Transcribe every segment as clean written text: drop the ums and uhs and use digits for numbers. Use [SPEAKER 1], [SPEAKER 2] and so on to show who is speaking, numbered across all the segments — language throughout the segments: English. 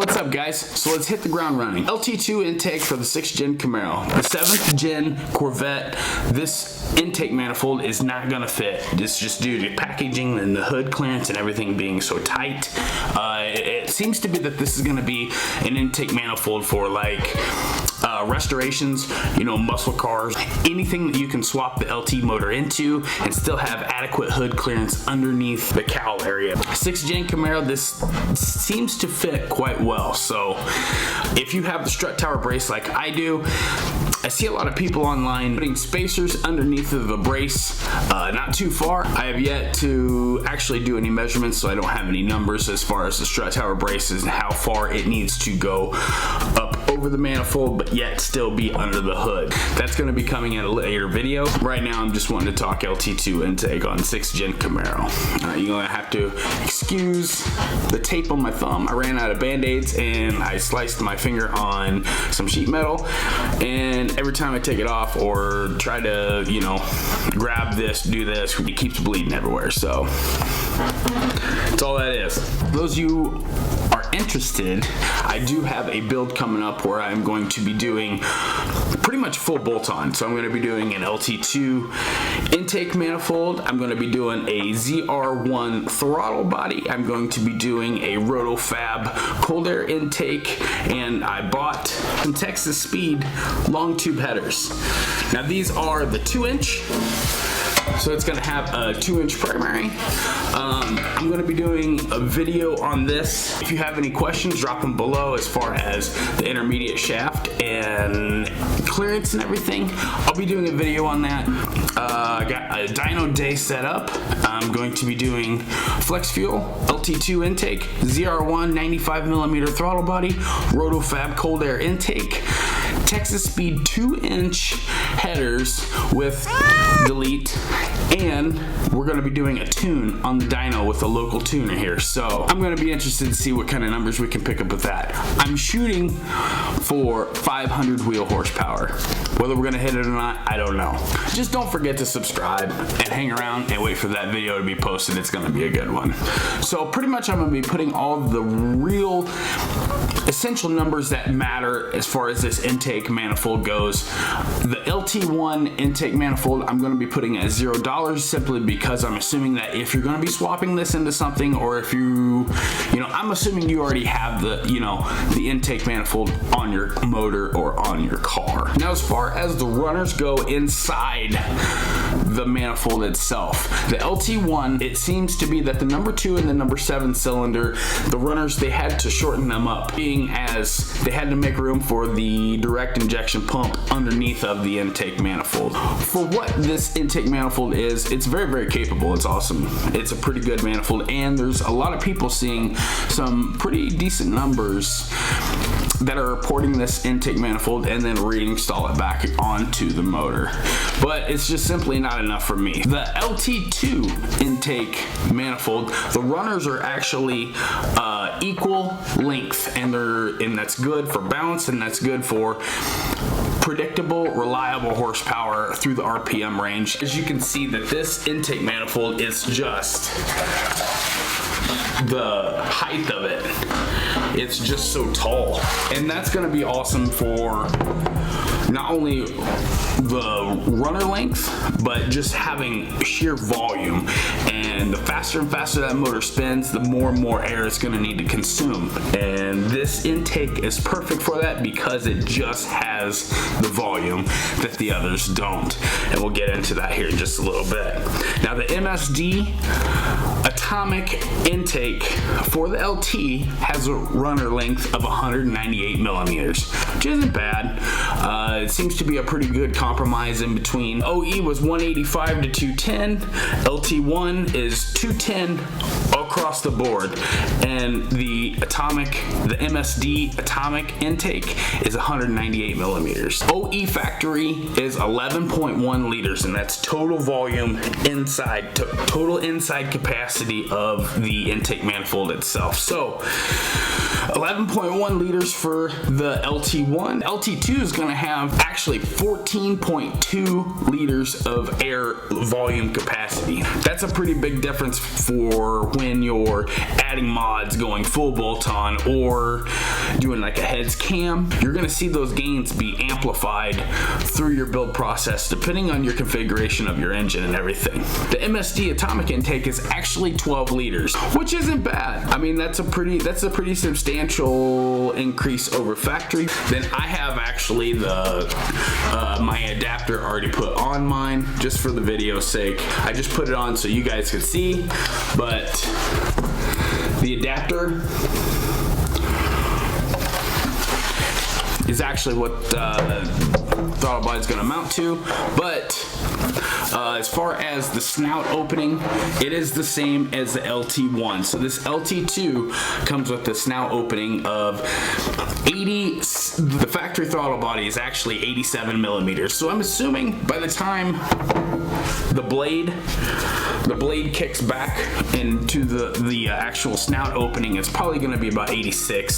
[SPEAKER 1] What's up, guys? So let's hit the ground running. LT2 intake for the 6th gen Camaro. The 7th gen Corvette, this intake manifold is not gonna fit. It's just due to packaging and the hood clearance and everything being so tight. It seems to be that this is gonna be an intake manifold for like restorations, you know, muscle cars, anything that you can swap the LT motor into and still have adequate hood clearance underneath the cowl area. 6th gen Camaro, this seems to fit quite well. So if you have the strut tower brace like I do, I see a lot of people online putting spacers underneath of the brace, not too far. I have yet to actually do any measurements, so I don't have any numbers as far as the strut tower braces and how far it needs to go up over the manifold, but yet still be under the hood. That's going to be coming in a later video. Right now, I'm just wanting to talk LT2 intake on 6th gen Camaro. You're going to have to excuse the tape on my thumb. I ran out of band-aids and I sliced my finger on some sheet metal, and every time I take it off or try to, you know, grab this, do this, it keeps bleeding everywhere. So that's all that is. Those of you are interested, I do have a build coming up where I'm going to be doing pretty much full bolt-on. So I'm going to be doing an LT2 intake manifold. I'm going to be doing a ZR1 throttle body. I'm going to be doing a Rotofab cold air intake, and I bought some Texas Speed long tube headers. Now these are the 2-inch. So it's going to have a 2-inch primary. I'm going to be doing a video on this. If you have any questions, drop them below as far as the intermediate shaft and clearance and everything. I'll be doing a video on that. I got a dyno day set up. I'm going to be doing flex fuel, LT2 intake, ZR1 95mm throttle body, Rotofab cold air intake, Texas Speed 2-inch headers with delete, and we're going to be doing a tune on the dyno with a local tuner here. So I'm going to be interested to see what kind of numbers we can pick up with that. I'm shooting for 500 wheel horsepower. Whether we're going to hit it or not, I don't know. Just don't forget to subscribe and hang around and wait for that video to be posted. It's going to be a good one. So pretty much I'm going to be putting all the real essential numbers that matter as far as this intake manifold goes. The LT1 intake manifold I'm going to be putting at $0 simply because I'm assuming that if you're going to be swapping this into something, or if you know, I'm assuming you already have the, you know, the intake manifold on your motor or on your car. Now as far as the runners go inside the manifold itself, the LT1, it seems to be that the number 2 and the number 7 cylinder, the runners, they had to shorten them up, being as they had to make room for the direct injection pump underneath of the intake manifold. For what this intake manifold is, it's very, very capable. It's awesome. It's a pretty good manifold, and there's a lot of people seeing some pretty decent numbers that are reporting this intake manifold and then reinstall it back onto the motor. But it's just simply not enough for me. The LT2 intake manifold, the runners are actually equal length, and that's good for balance, and that's good for predictable, reliable horsepower through the RPM range. As you can see, that this intake manifold is just the height of it. It's just so tall, and that's going to be awesome for not only the runner length, but just having sheer volume. And the faster and faster that motor spins, the more and more air it's going to need to consume. And this intake is perfect for that because it just has the volume that the others don't. And we'll get into that here in just a little bit. Now the MSD atomic intake for the LT has a runner length of 198 millimeters, which isn't bad. It seems to be a pretty good compromise in between. OE was 185 to 210. LT1 is 210 across the board, and the MSD atomic intake is 198 millimeters. OE factory is 11.1 liters, and that's total volume inside, total inside capacity of the intake manifold itself. So 11.1 liters for the LT1. LT2 is gonna have actually 14.2 liters of air volume capacity. That's a pretty big difference for when you're adding mods, going full bolt-on, or doing like a heads cam. You're gonna see those gains be amplified through your build process depending on your configuration of your engine and everything. The MSD atomic intake is actually 12 liters, which isn't bad. I mean, that's a pretty substantial increase over factory. Then I have actually the my adapter already put on mine just for the video's sake. I just put it on so you guys could see, but the adapter is actually what throttle body is going to mount to, but as far as the snout opening, it is the same as the LT1. So this LT2 comes with the snout opening of 80. The factory throttle body is actually 87 millimeters. So I'm assuming by the time the blade kicks back into the actual snout opening, it's probably going to be about 86,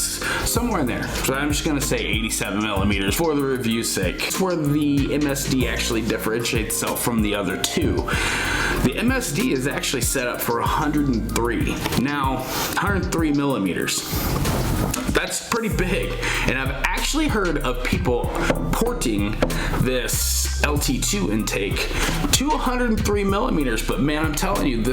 [SPEAKER 1] somewhere in there. So I'm just going to say 87 millimeters for the review's sake. It's where the MSD actually differentiates itself from the other two. The MSD is actually set up for 103. Now, 103 millimeters. That's pretty big, and I've actually heard of people porting this LT2 intake to 103 millimeters, but man, I'm telling you, the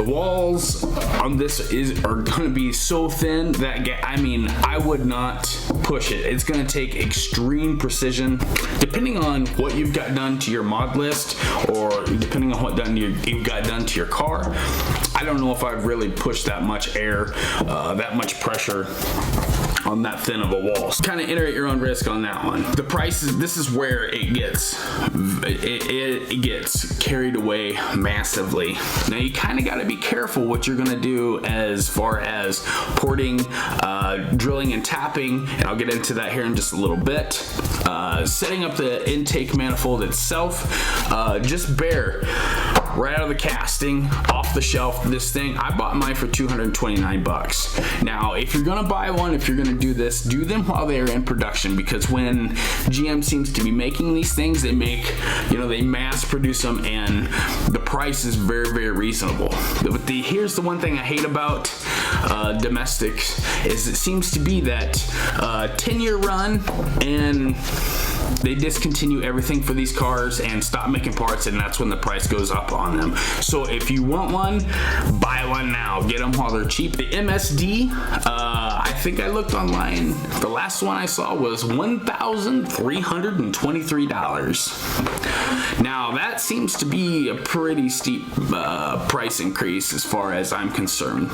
[SPEAKER 1] walls on this are gonna be so thin that, I mean, I would not push it. It's gonna take extreme precision, depending on what you've got done to your mod list, or depending on what you've got done to your car. I don't know if I've really pushed that much air, that much pressure on that thin of a wall. So kind of enter at your own risk on that one. The prices, this is where it gets carried away massively. Now you kind of got to be careful what you're gonna do as far as porting, drilling and tapping, and I'll get into that here in just a little bit. Setting up the intake manifold itself, just bare right out of the casting, off the shelf. This thing, I bought mine for 229 bucks. Now, if you're gonna buy one, if you're gonna do this, do them while they are in production, because when GM seems to be making these things, they mass produce them, and the price is very, very reasonable. But here's the one thing I hate about domestics, is it seems to be that 10-year run, and they discontinue everything for these cars and stop making parts, and that's when the price goes up on them. So if you want one, buy one now. Get them while they're cheap. The MSD, I think I looked online. The last one I saw was $1,323. Now that seems to be a pretty steep price increase as far as I'm concerned.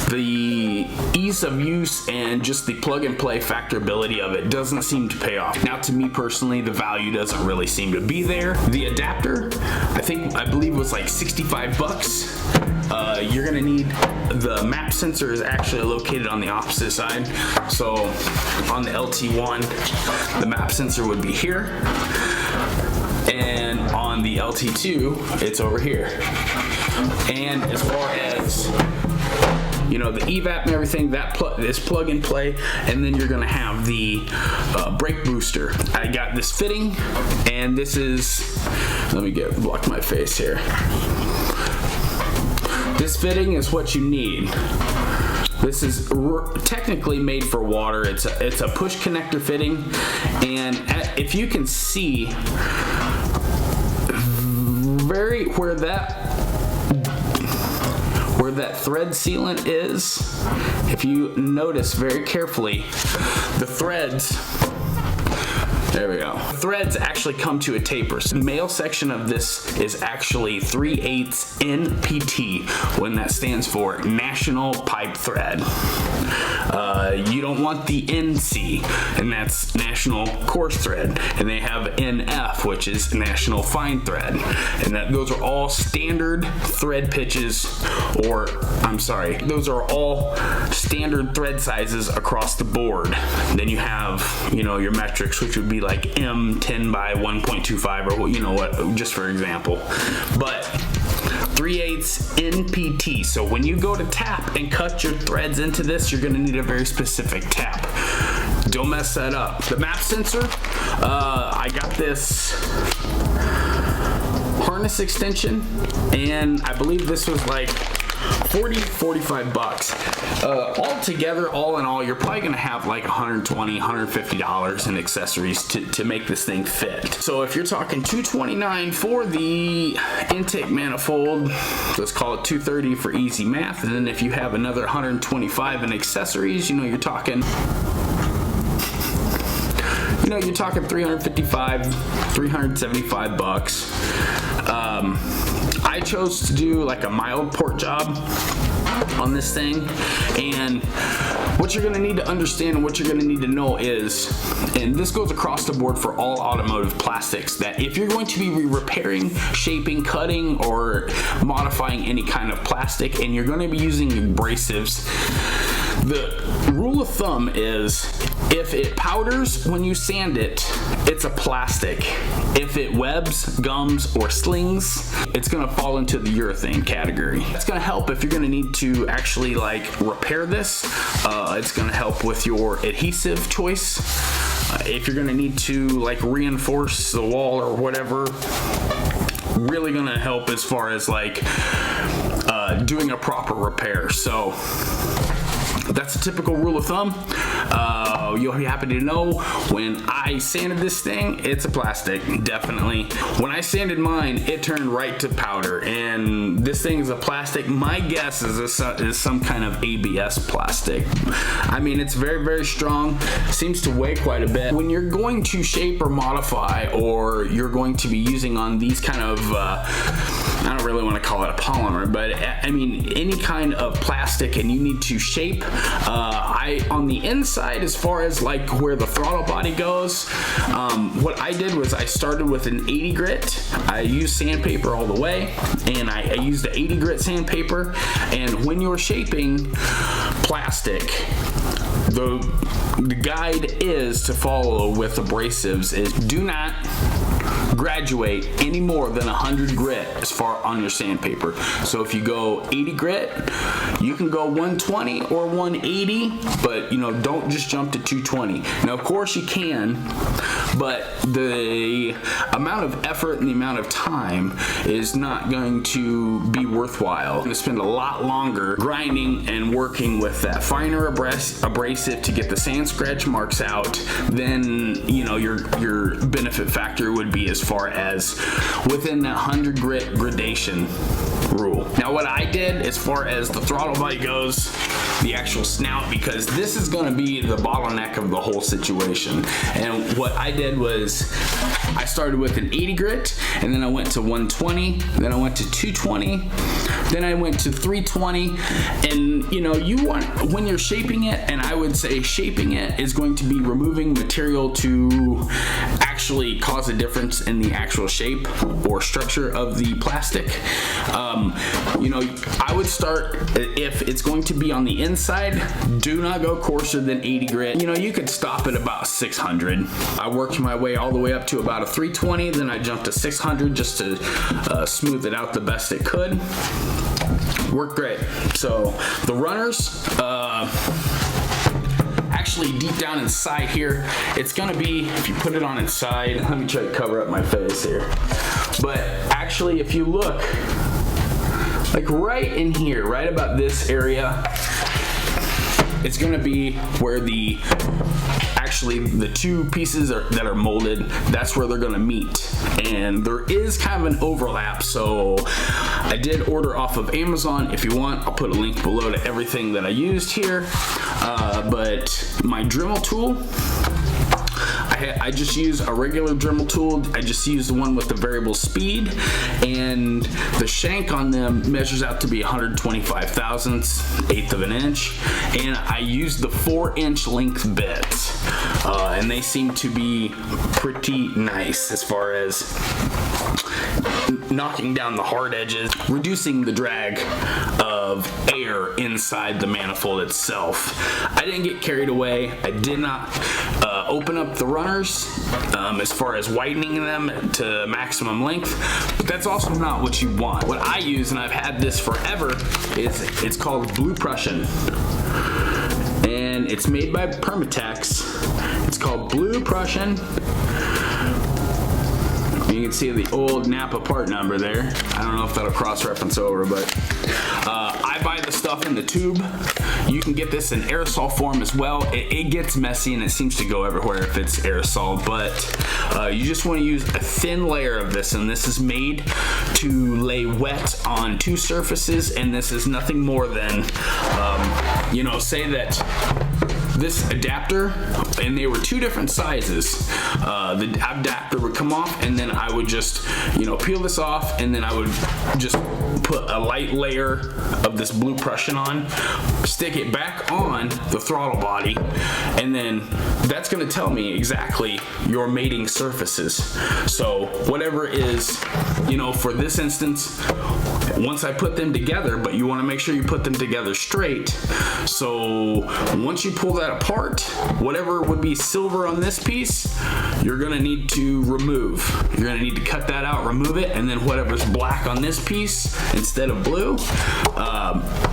[SPEAKER 1] The ease of use and just the plug and play factorability of it doesn't seem to pay off. Now to me personally, the value doesn't really seem to be there. The adapter, I believe was like 65 bucks. You're gonna need, the map sensor is actually located on the opposite side. So on the LT1, the map sensor would be here, and on the LT2, it's over here. And as far as the evap and everything, that is plug and play, and then you're gonna have the brake booster. I got this fitting, and this is, let me block my face here. This fitting is what you need. This is technically made for water. It's a push connector fitting, and if you can see, where that thread sealant is, if you notice very carefully, the threads, there we go. Threads actually come to a taper. So the male section of this is actually 3/8 NPT, when that stands for National Pipe Thread. You don't want the NC, and that's National Coarse Thread, and they have NF, which is National Fine Thread, and those are all standard thread pitches, those are all standard thread sizes across the board. Then you have, your metrics, which would be like M10 by 1.25, or just for example. But 3/8 NPT. So when you go to tap and cut your threads into this, you're gonna need a very specific tap. Don't mess that up. The map sensor, I got this harness extension, and I believe this was like 45 bucks. All together, all in all, you're probably gonna have like $120, $150 in accessories to make this thing fit. So if you're talking $229 for the intake manifold, let's call it $230 for easy math, and then if you have another $125 in accessories, you're talking you're talking $355, $375 bucks. I chose to do like a mild port job on this thing, and what you're going to need to understand and what you're going to need to know is, and this goes across the board for all automotive plastics, that if you're going to be repairing, shaping, cutting, or modifying any kind of plastic, and you're going to be using abrasives, the rule of thumb is if it powders when you sand it, it's a plastic. If it webs, gums, or slings, it's gonna fall into the urethane category. It's gonna help if you're gonna need to actually like repair this. It's gonna help with your adhesive choice. If you're gonna need to like reinforce the wall or whatever, really gonna help as far as like doing a proper repair. So that's a typical rule of thumb. You'll be happy to know when I sanded this thing, it's a plastic, definitely. When I sanded mine, it turned right to powder, and this thing is a plastic. My guess is some kind of ABS plastic. I mean, it's very, very strong, seems to weigh quite a bit. When you're going to shape or modify, or you're going to be using on these kind of, I don't really want to call it a polymer, but I mean, any kind of plastic, and you need to shape, on the inside, as far as like where the throttle body goes, what I did was I started with an 80 grit. I used sandpaper all the way, and I used the 80 grit sandpaper. And when you're shaping plastic, the guide is to follow with abrasives is do not graduate any more than 100 grit as far on your sandpaper. So if you go 80 grit, you can go 120 or 180, but don't just jump to 220. Now of course you can, but the amount of effort and the amount of time is not going to be worthwhile. You're going to spend a lot longer grinding and working with that finer abrasive to get the sand scratch marks out than your benefit factor would be as far as within that 100 grit gradation rule. Now what I did as far as the throttle body goes, the actual snout, because this is going to be the bottleneck of the whole situation, and what I did was I started with an 80 grit, and then I went to 120, then I went to 220, then I went to 320, and you want, when you're shaping it, and I would say shaping it is going to be removing material to actually cause a difference in the actual shape or structure of the plastic. I would start, if it's going to be on the inside, do not go coarser than 80 grit. You could stop at about 600. I worked my way all the way up to about a 320, then I jumped to 600 just to smooth it out the best it could. Worked great. So the runners, actually deep down inside here, it's gonna be, if you put it on its side, let me try to cover up my face here, but actually if you look, like right in here, right about this area, it's gonna be where the two pieces that are molded, that's where they're gonna meet. And there is kind of an overlap, so I did order off of Amazon. If you want, I'll put a link below to everything that I used here. But my Dremel tool, I just use a regular Dremel tool. I just use the one with the variable speed, and the shank on them measures out to be 125 thousandths, eighth of an inch, and I use the 4-inch length bits, and they seem to be pretty nice as far as knocking down the hard edges, reducing the drag of air layer inside the manifold itself. I didn't get carried away. I did not open up the runners as far as widening them to maximum length, but that's also not what you want. What I use, and I've had this forever, is it's called PREPERATION, and it's made by Permatex. It's called PREPERATIon. You can see the old Napa part number there. I don't know if that'll cross-reference over, but I buy the stuff in the tube. You can get this in aerosol form as well. It gets messy and it seems to go everywhere if it's aerosol, but you just want to use a thin layer of this, and this is made to lay wet on two surfaces, and this is nothing more than, you know, say that this adapter, and they were two different sizes. The adapter would come off, and then I would just, you know, peel this off, and then I would just put a light layer of this PREPERATIon on, stick it back on the throttle body, and then that's going to tell me exactly your mating surfaces. So whatever is, you know, for this instance, once I put them together, but you want to make sure you put them together straight. So once you pull that apart, whatever would be silver on this piece, you're going to need to remove. You're going to need to cut that out, remove it, and then whatever's black on this piece instead of blue,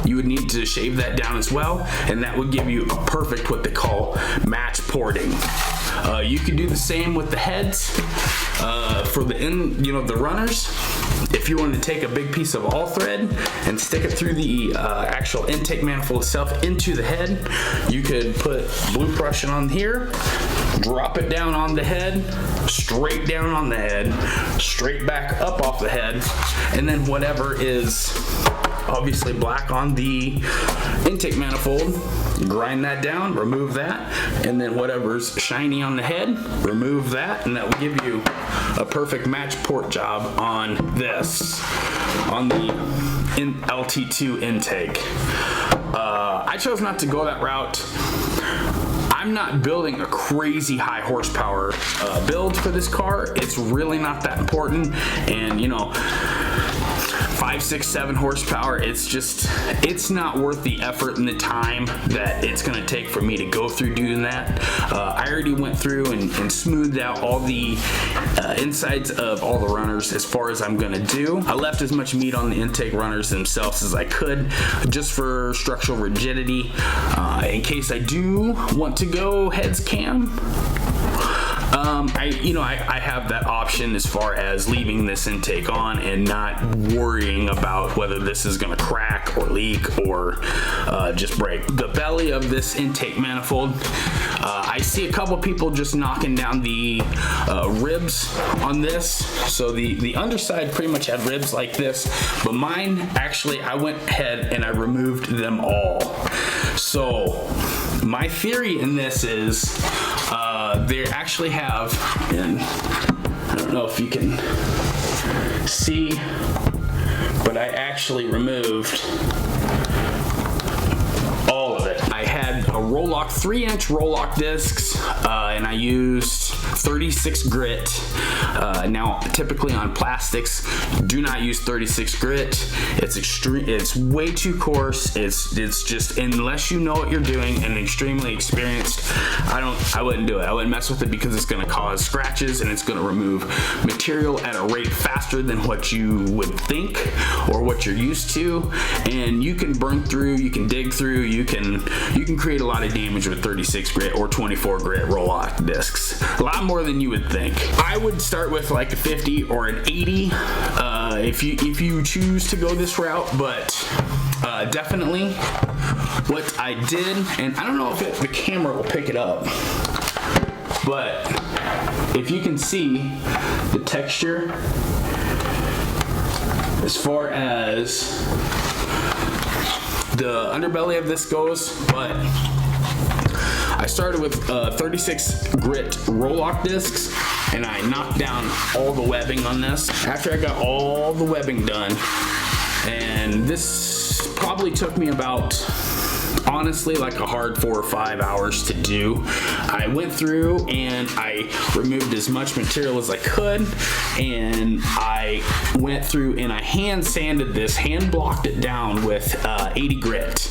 [SPEAKER 1] you would need to shave that down as well, and that would give you a perfect, what they call, match porting. You could do the same with the heads for the the runners. If you wanted to take a big piece of all thread and stick it through the actual intake manifold itself into the head, you could put PREPERATIon on here, drop it down on the head, straight down on the head, straight back up off the head, and then whatever is obviously black on the intake manifold, grind that down, remove that, and then whatever's shiny on the head, remove that, and that will give you a perfect match port job on this, on the LT2 Intake. I chose not to go that route. I'm not building a crazy high horsepower build for this car. It's really not that important, and you know, 5, 6, 7 horsepower, it's not worth the effort and the time that it's going to take for me to go through doing that. I already went through and smoothed out all the insides of all the runners as far as I'm going to do. I left as much meat on the intake runners themselves as I could, just for structural rigidity, in case I do want to go heads cam. I have that option as far as leaving this intake on and not worrying about whether this is going to crack or leak or just break. The belly of this intake manifold, I see a couple people just knocking down the ribs on this. So the underside pretty much had ribs like this, but mine actually, I went ahead and I removed them all. So my theory in this is they actually have, and I don't know if you can see, but I actually removed all of it. I had a roll-lock, 3-inch roll-lock discs, and I used 36 grit. Now, typically on plastics, do not use 36 grit. It's extreme. It's way too coarse. It's just, unless you know what you're doing and extremely experienced, I wouldn't do it. I wouldn't mess with it because it's going to cause scratches and it's going to remove material at a rate faster than what you would think or what you're used to. And you can burn through, you can dig through, you can create a lot of damage with 36 grit or 24 grit roll-lock discs. A lot more than you would think. I would start with like a 50 or an 80 if you choose to go this route, but definitely what I did, and I don't know if the camera will pick it up, but if you can see the texture as far as the underbelly of this goes, but I started with 36 grit roll-lock discs, and I knocked down all the webbing on this. After I got all the webbing done, and this probably took me about honestly like a hard 4 or 5 hours to do. I went through and I removed as much material as I could, and I went through and I hand sanded this, hand blocked it down with 80 grit.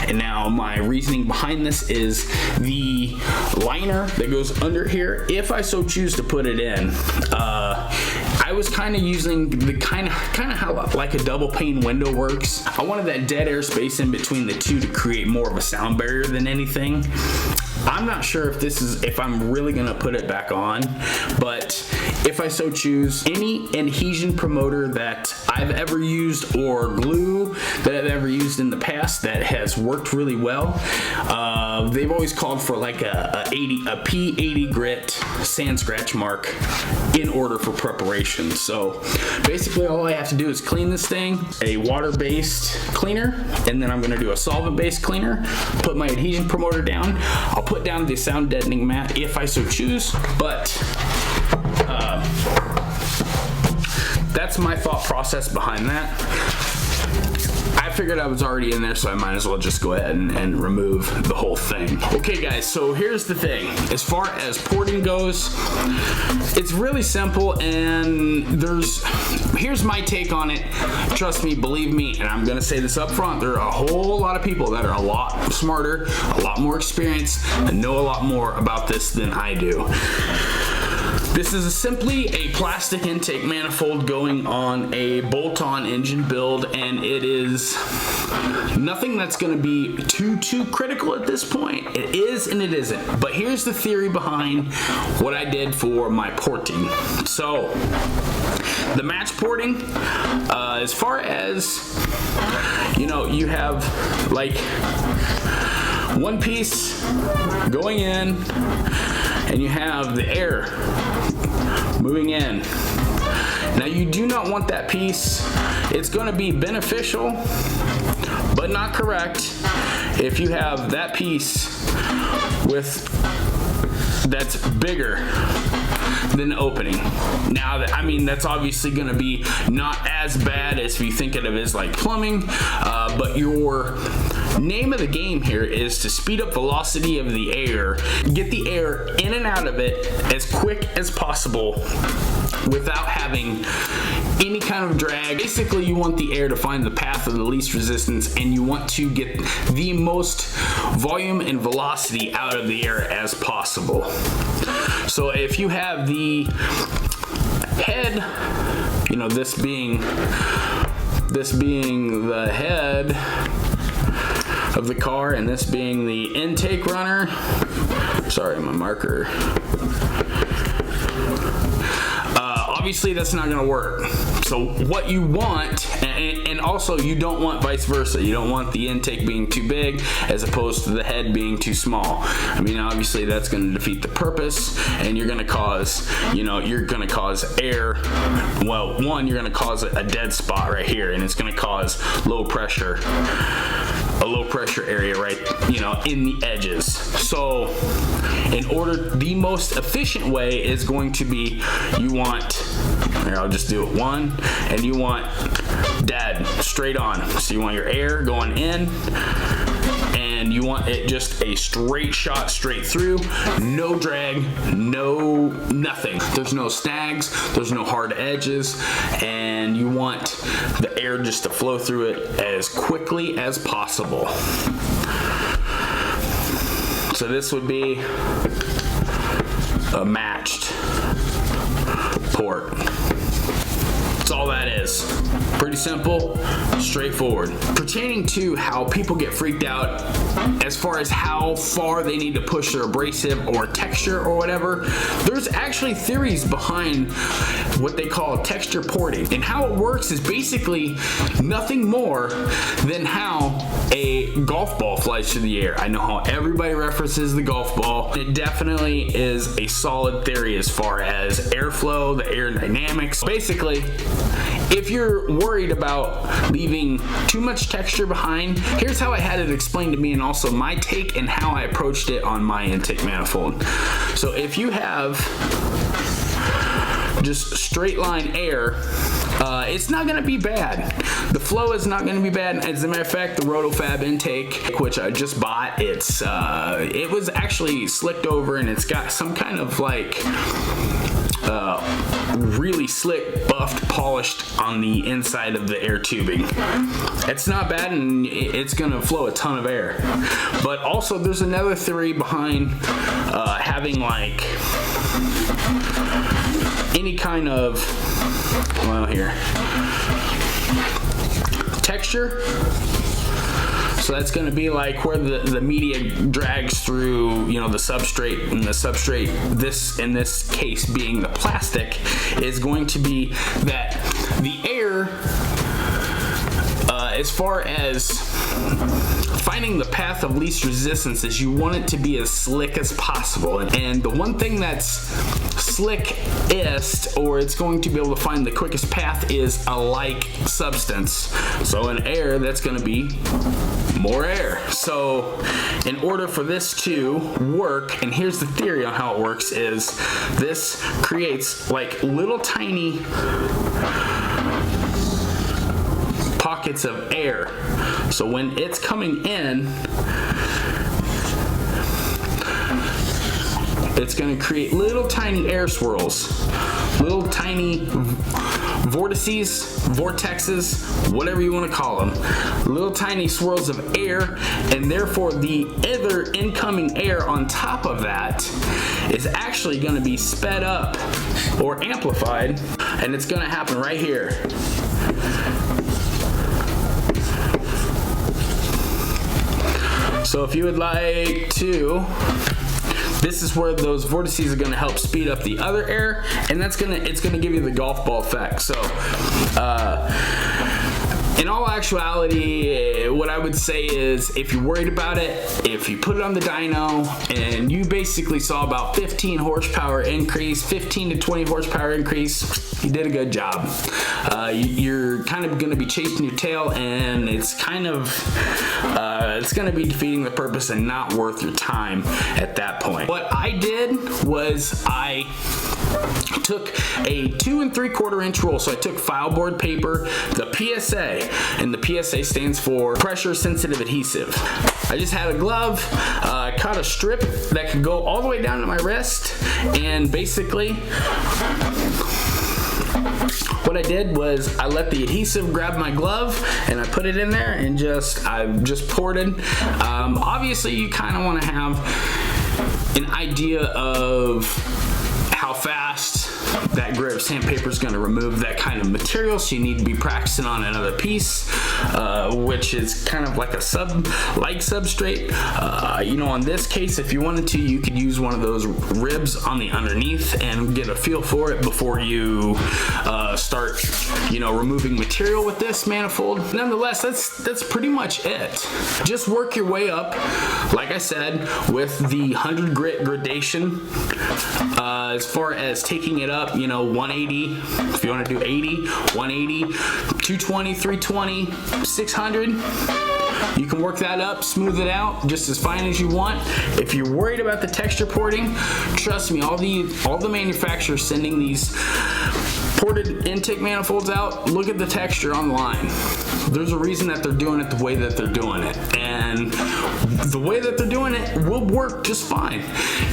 [SPEAKER 1] And now my reasoning behind this is the liner that goes under here, if I so choose to put it in, I was kind of using the kind of how like a double pane window works. I wanted that dead air space in between the two to create more of a sound barrier than anything. I'm not sure if I'm really gonna put it back on, but if I so choose, any adhesion promoter that I've ever used or glue that I've ever used in the past that has worked really well, they've always called for like a P80 grit sand scratch mark in order for preparation. So basically all I have to do is clean this thing, a water-based cleaner, and then I'm gonna do a solvent-based cleaner, put my adhesion promoter down. I'll put down the sound deadening mat if I so choose, but that's my thought process behind that. I figured I was already in there, so I might as well just go ahead and remove the whole thing. Okay guys, so here's the thing. As far as porting goes, it's really simple, and here's my take on it. Trust me, believe me, and I'm gonna say this up front, there are a whole lot of people that are a lot smarter, a lot more experienced, and know a lot more about this than I do. This is simply a plastic intake manifold going on a bolt-on engine build, and it is nothing that's going to be too critical at this point. It is and it isn't. But here's the theory behind what I did for my porting. So the match porting, as far as you have like one piece going in, and you have the air moving in. Now you do not want that piece. It's going to be beneficial, but not correct, if you have that piece that's bigger than the opening. Now, that's obviously going to be not as bad as if you think of it as like plumbing, but your name of the game here is to speed up velocity of the air, get the air in and out of it as quick as possible without having any kind of drag. Basically, you want the air to find the path of the least resistance, and you want to get the most volume and velocity out of the air as possible. So if you have the head, this being the head of the car, and this being the intake runner. Sorry, my marker. Obviously that's not gonna work. So what you want, and also you don't want vice versa. You don't want the intake being too big as opposed to the head being too small. Obviously that's gonna defeat the purpose, and you're gonna cause, you're gonna cause air. Well, one, you're gonna cause a dead spot right here, and it's gonna cause low pressure. A low pressure area right, in the edges. So the most efficient way is going to be, I'll just do it one, and you want dead, straight on. So you want your air going in, and you want it just a straight shot straight through, no drag, nothing. There's no snags, there's no hard edges, and you want the air just to flow through it as quickly as possible. So this would be a matched port. That's all that is. Pretty simple, straightforward. Pertaining to how people get freaked out as far as how far they need to push their abrasive or texture or whatever, there's actually theories behind what they call texture porting. And how it works is basically nothing more than how a golf ball flies through the air. I know how everybody references the golf ball. It definitely is a solid theory as far as airflow, the aerodynamics. Basically, if you're worried about leaving too much texture behind, here's how I had it explained to me, and also my take and how I approached it on my intake manifold. So if you have just straight line air it's not gonna be bad. The flow is not gonna be bad. As a matter of fact, the Rotofab intake, which I just bought, it was actually slicked over, and it's got some kind of like really slick, buffed, polished on the inside of the air tubing. It's not bad, and it's gonna flow a ton of air. But also there's another theory behind having like any kind of, well, here, texture. So that's going to be like where the media drags through, you know, the substrate, and the substrate, this in this case being the plastic, is going to be that the air, as far as finding the path of least resistance, is you want it to be as slick as possible. And the one thing that's slickest, or it's going to be able to find the quickest path, is a like substance. So in air, that's going to be more air. So in order for this to work, and here's the theory on how it works, is this creates like little tiny pockets of air. So when it's coming in, it's going to create little tiny air swirls, little tiny vortexes, whatever you want to call them, little tiny swirls of air, and therefore the other incoming air on top of that is actually going to be sped up or amplified, and it's going to happen right here. So if you would like to, this is where those vortices are going to help speed up the other air, and it's going to give you the golf ball effect. So in all actuality, what I would say is, if you're worried about it, if you put it on the dyno and you basically saw about 15 horsepower increase, 15 to 20 horsepower increase, you did a good job. You're kind of going to be chasing your tail, and it's kind of it's going to be defeating the purpose and not worth your time at that point. What I did was I took a 2 3/4 inch roll. So I took file board paper, the PSA, and the PSA stands for pressure sensitive adhesive. I just had a glove, cut a strip that could go all the way down to my wrist, and basically what I did was I let the adhesive grab my glove, and I put it in there, and I just poured it. Obviously you kind of want to have an idea of how fast that grip sandpaper is going to remove that kind of material, so you need to be practicing on another piece, which is kind of like a substrate. You know, in this case, if you wanted to, you could use one of those ribs on the underneath and get a feel for it before you start, you know, removing material with this manifold. Nonetheless, that's pretty much it. Just work your way up, like I said, with the 100 grit gradation. As far as taking it up, you know, 180, if you want to do 80, 180, 220, 320, 600. You can work that up, smooth it out just as fine as you want. If you're worried about the texture porting, trust me, all the manufacturers sending these ported intake manifolds out, look at the texture online. There's a reason that they're doing it the way that they're doing it, and the way that they're doing it will work just fine.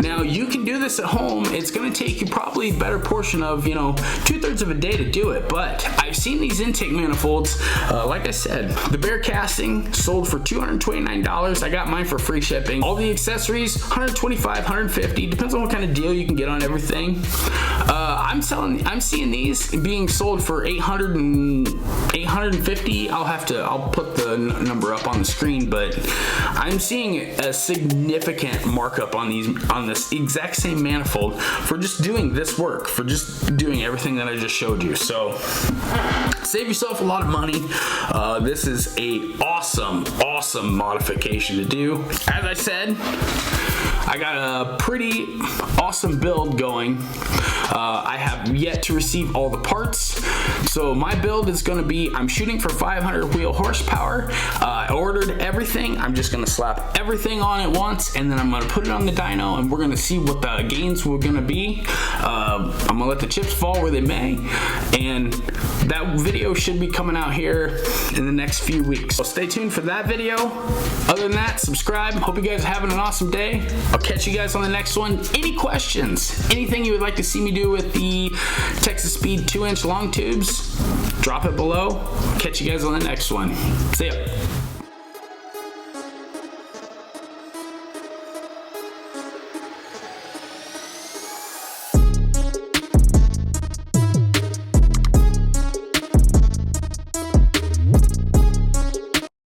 [SPEAKER 1] Now, you can do this at home. It's going to take you probably a better portion of, you know, 2/3 of a day to do it, but I've seen these intake manifolds, like I said, the bare casting sold for $229. I got mine for free shipping. All the accessories, $125, $150, depends on what kind of deal you can get on everything. I'm seeing these being sold for $800 and $850. I'll put the number up on the screen, but I'm seeing a significant markup on this exact same manifold for just doing this work, for just doing everything that I just showed you. So save yourself a lot of money. This is a awesome modification to do. As I said, I got a pretty awesome build going. I have yet to receive all the parts. So my build is gonna be, I'm shooting for 500 wheel horsepower. I ordered everything. I'm just gonna slap everything on at once, and then I'm gonna put it on the dyno, and we're gonna see what the gains were gonna be. I'm gonna let the chips fall where they may, and that video should be coming out here in the next few weeks. So stay tuned for that video. Other than that, subscribe. Hope you guys are having an awesome day. I'll catch you guys on the next one. Any questions, anything you would like to see me do with the Texas Speed 2-inch long tubes, drop it below. Catch you guys on the next one. See ya.